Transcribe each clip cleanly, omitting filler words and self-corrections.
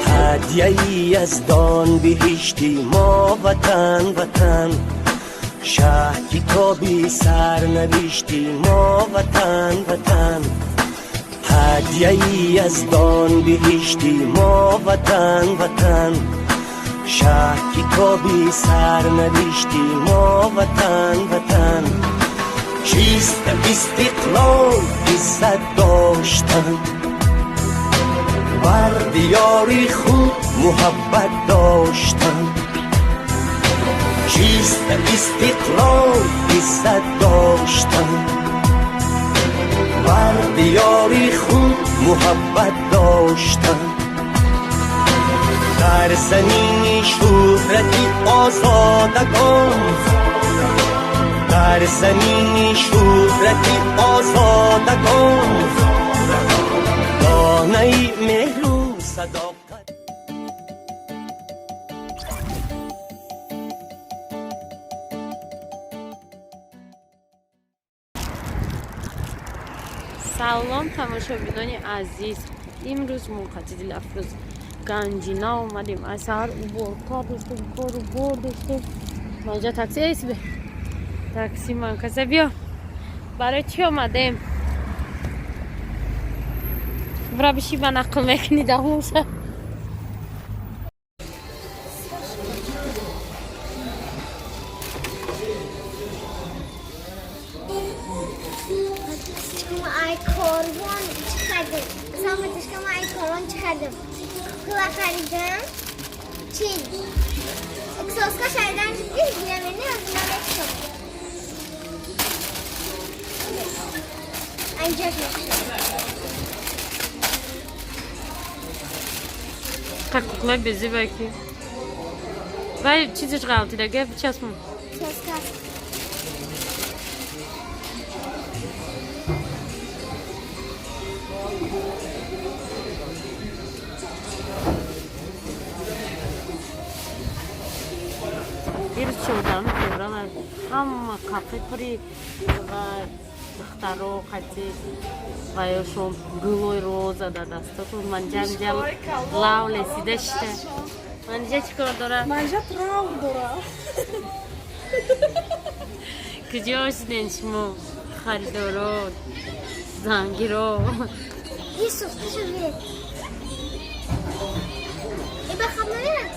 هدیه‌ای از دان بهشتی ما وطن وطن، شهر کتابی سرنوشتی ما وطن وطن. هدیه‌ای از دان بهشتی ما وطن وطن، شهر کتابی سرنوشتی ما وطن وطن. چیست استقلال عزت داشتن، بر دیاری خود محبت داشتن. چیست استقلال عزت داشتن، بر دیاری خود محبت داشتن. در زمین شهرتی آزادگان، در زمین شهرتی آزادگان، دانه مهر و صداقت. سلام تماشاگران عزیز، امروز موقعیت دلافروز گنجینا اومدیم. از سحر کار داشتیم، کار و بار داشتیم. ما اینجا تاکسی ایست به تاکسی منکسه. بیا برای چی اومدیم؟ برای بشی به نقل میکنی داموسه. کلا خریدم چی؟ اکساسکا شریدم دیگه نمیدونی از نمیدونم اینجا کاکوکلای بزی باکی وای چیزش غلطی داره چسبون bir çoğdan fevralar ama kafe puri ve dخترو خطی و یاشون گلوی روزا دستاتون من جنجال لاو لسیده شده. من اینجا چیکار داره؟ من اینجا تراو داره. کجا هستین شما خریدارو زنگیرو؟ این سخته شده این بخواب نمیرم.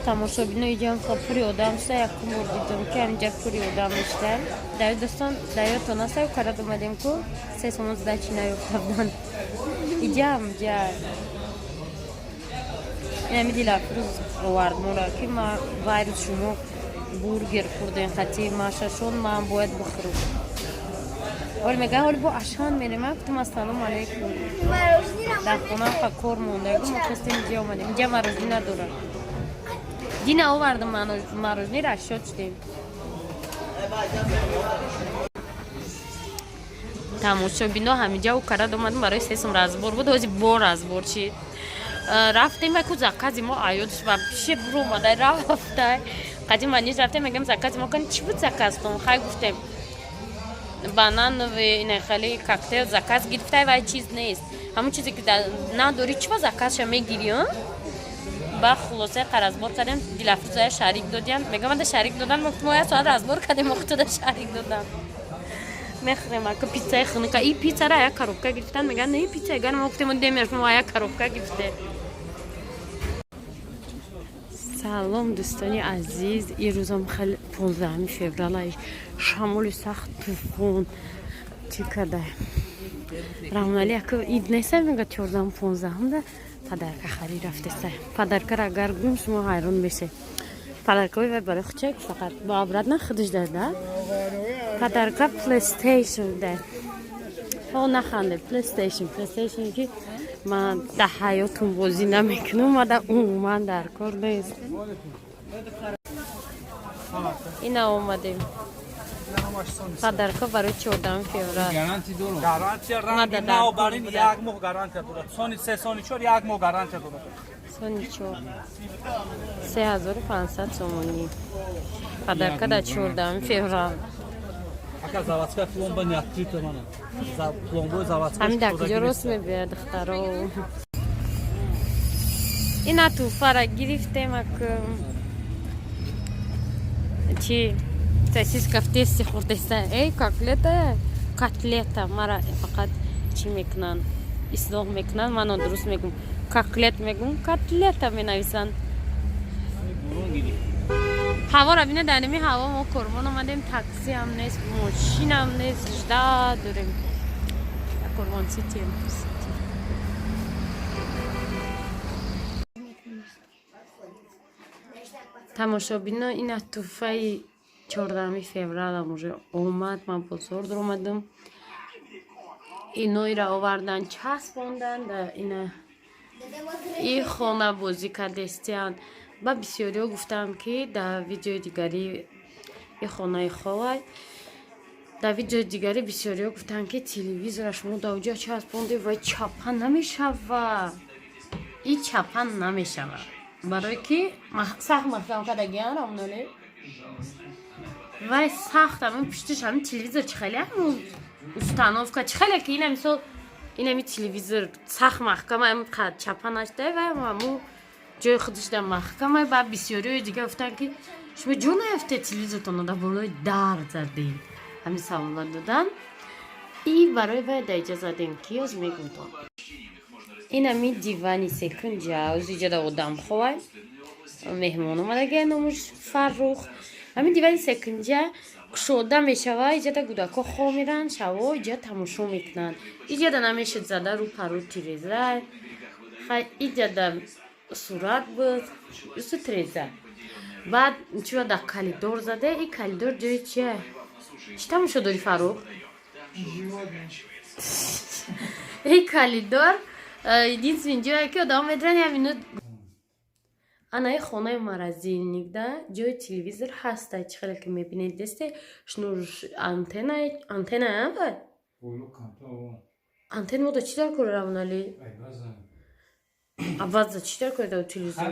تماشابین اینجا هم پوری آدم سه یک کمور دیدم که اینجا پوری آدم میشتن. در دوستان در تا نسای کارات اومدیم که سه سومز در چی نیفتادن. اینجا هم جا این همی دلافروز آورد مورا که ما ویروس شما بورگر خوردن خطی ماشاشون ما باید بخورم. ولی میگه حالی با عشان میریم. من گفتم السلام علیکم. در خونه فکر مونده که ما خواستیم اینجا اومدیم. اینجا مروزی نداره. دینه آوردم مروزنی را شد شدیم. تماشابینا همینجا و کرد اومدیم برای سیسم رازبور بود. وزی بار رازبور چید رفتیم و که زکازی ما آیودش و پیش برو اومده رفته قدیم منیش رفتیم میگم زکازی ما کنی چی بود زکازتون؟ خیلی گفتیم بانان و این خیلی کاکتیل زکاز گرفته و چیز نیست. همون چیزی که نداری چی با زکازش میگیری؟ با خلاصه قرضبار کردیم دلافروز شریک دادیم. میگم من شریک دادن وقت ما سوال رازبار کردیم وقت ده شریک دادم. میخریم که پیتزا خونه که این پیتزا را یک کاروبکا گرفتن. میگن نه این پیتزا اگر ما وقتی مونده میریم ما یک کاروبکا گرفته. سلام دوستانی عزیز، این روزم خیلی 15 فوریه شمال سخت طوفان چی کرده رامنالی که اید نیست میگه 14 15 ده پدرک خرید رفته سه پدرک را اگر گم شما حیران بشه. پدرکوی برای خودش فقط با عبرت نه خودش داده. پدرک پلی استیشن ده او نخنده پلی استیشن که من در حیاتون بازی نمیکنم و در من در کار نیست. اینا اومدیم پدرکا برای 14 فوریه گارانتی دارم. گارانتی رنگ نو برین یک ماه گارانتی دارد. سونی 3 یک ماه گارانتی دارد. سونی 3500 сомонӣ. Подарка дар 14 феврал. Ака заводская пломба не открыта мана. За пломбу заводская. Ҳамин дар куҷо рост мебиёяд духтаро. Ина туфара гирифтем акум. Чи сосиска в тесте хурдестан. Эй, котлета. Мара фақат чӣ мекунанд? Ислоҳ мекунанд. Мано дуруст мегум. Котлет мегум. Котлета менависанд. ҳавора бина дар ними ҳаво мо кормон омадем. Такси ҳам нест, мошин ҳам нест. жда дорем. Кормон сити. тамошобино ина туҳфаи 14 февралам уже омад. Ман бозор омадам. Иноиро овардан часпондан дар ина и хона бозӣ кардестиян. ба бисёриҳо гуфтам ки дар видеои дигари и хонаи ховай дар видеои дигари бисёриҳо гуфтам ки телевизора шумо дар уҷо часпонде вай чапан намешава. И чапан намешава барое ки сахт маҳкам кардагиан рамноле вай сахт ҳамин пуштиш ҳамин телевизор či хеле ҳамун установка či хеле ки ина мисол инами телевизор сахт маҳкама ҳамин қад чапанаш дай вай ҳамун ҷои худаш дар маҳкамай. ба бисёриҳои дигар гуфтанд ки шумо ҷо наёфте телевизортонро дар болои дар задед. ҳамин саволот додан. И барои вай дар иҷа задем ки оз мегумтон инами дивани секунҷа озиҷада одам ховай меҳмон омадагия номуш Фаррух. ҳамин дивани секунҷа кушода мешава. иҷада кӯдако хо меран шаво иҷа тамошо мекунанд. иҷада намешуд зада рӯ пару тиреза иҷада сурат буд юсу треза. баъд чӯ да калидор заде. и калидор ҷои чия? Чӣ тамошо дори Фаррух? и калидор единственный ҷое ки одам медран ҳамино анаи хонаи морозильникда ҷои телевизор ҳаста. či хеле ки мебинед десте шнур антенна авай антенна мода чӣ дар кори равнали авваза чӣ дар кори дар телевизор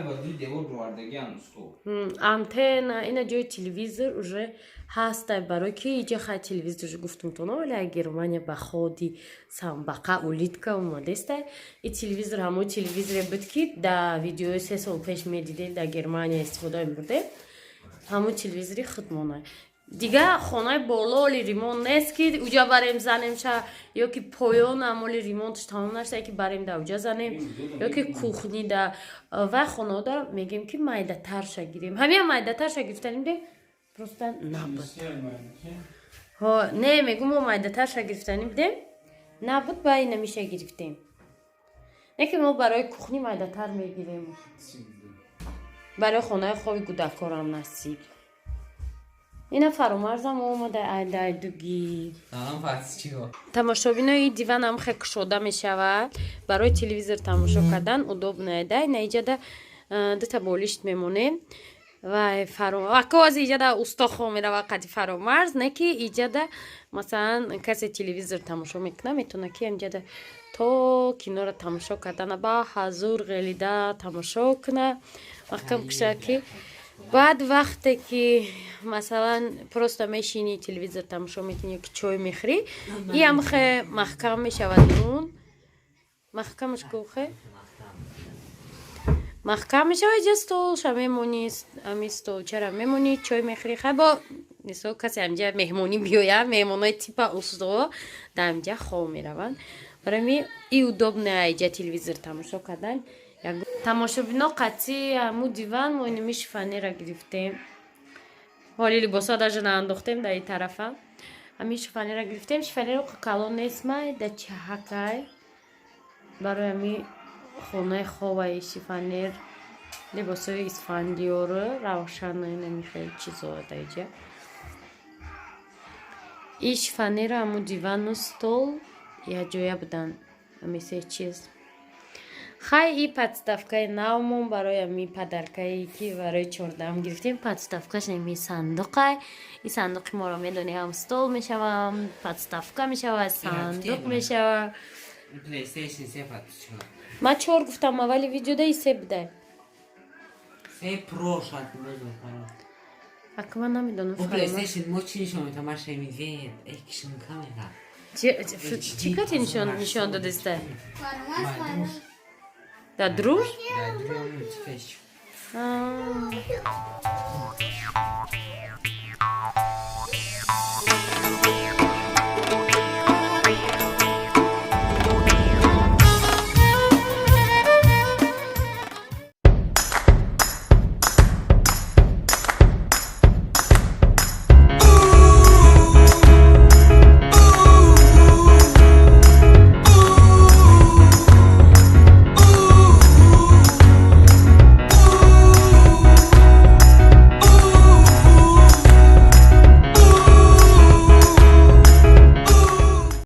антенна ина ҷои телевизор уже ҳаста барое ки иҷа хай телевизор гуфтумтоно вале ай Германия ба ходи самбақа улитка омадеста. и телевизор ҳамон телевизоре буд ки дар видеои 3 сол пеш медидем дар Германия истифода мебурдем. ҳамон телевизори худмонай дигар хонаи бололи ремонт нест ки уҷа барем занем ша ё ки поён амоли ремонтш тамом нашуда ки барем дар уҷа занем ё ки кухни да ва хонаода мегем ки майдатарша гирем. ҳамин майдатарша гирифтаним де просто набуд. не мегум мо майдатарша гирифтаним будем набуд ба ина миша гирифтем. не ки мо барои кухни майдатар мегирем. барои хонаи хоби кӯдакорам насиб. ина фаромарзам омада айдайдуги тамошобинои диванам хе кушода мешавад. барои телевизор тамошо кардан удобно айда. ина иҷада дута болишт мемонем. вай акоз иҷада устохо мерава қади фаромарз не ки иҷада масалан касе телевизор тамошо мекуна метавона ки амҷада то киноро тамошо кардана ба ҳазур ғелида тамошо куна маҳкам куша ки баъд вақте ки масалан просто мешини телевизор тамошо мекунӣ ё ки чой мехӯрӣ и ам хе маҳкам мешавад. нун маҳкамаш гӯхе маҳкам мешавад. иҷа столша мемонӣ ами столчара мемонӣ чой мехӯрӣ хай бо мисол касе амҷа меҳмонӣ биёя меҳмонои типа усто дар амҷа хоб мераванд. барои ми и удобная иҷа телевизор тамошо кардан. тамошобино қатъи ҳаму диван мо иними шифонера гирифтем. ҳоли либосо даже наандохтем дар ин тарафа. ҳамин шифонера гирифтем. шифонеро калон нестмай да чаҳакай барои ҳамин хонаи ховаи шифонер либосои исфандиёро равшана инами хеле чизо да иҷа. и шифонера ҳаму дивану стол якҷоя будан ҳамин се чиз. خیلی این پادستافکای نومون برای می پدرکایی که برای چوردم گرفتیم. پادستافکاش نمی صندوقه. این صندوق ما رو میدونی هم ستول میشوم، پادستافکا میشوه، صندوق میشوه. پلی استیشن 3 پادستافکا. ما 4 گفتم اولی ویدیودا 3 بوده. 3 پرو شاید بزرگ کنم. اکا من نمیدونم پلی استیشن ما چی نشون میده؟ ماشه میدید اکشن کامera. چی کتی نشون دادسته؟ Varmaz. در دروش؟ در دروی مولتیفش.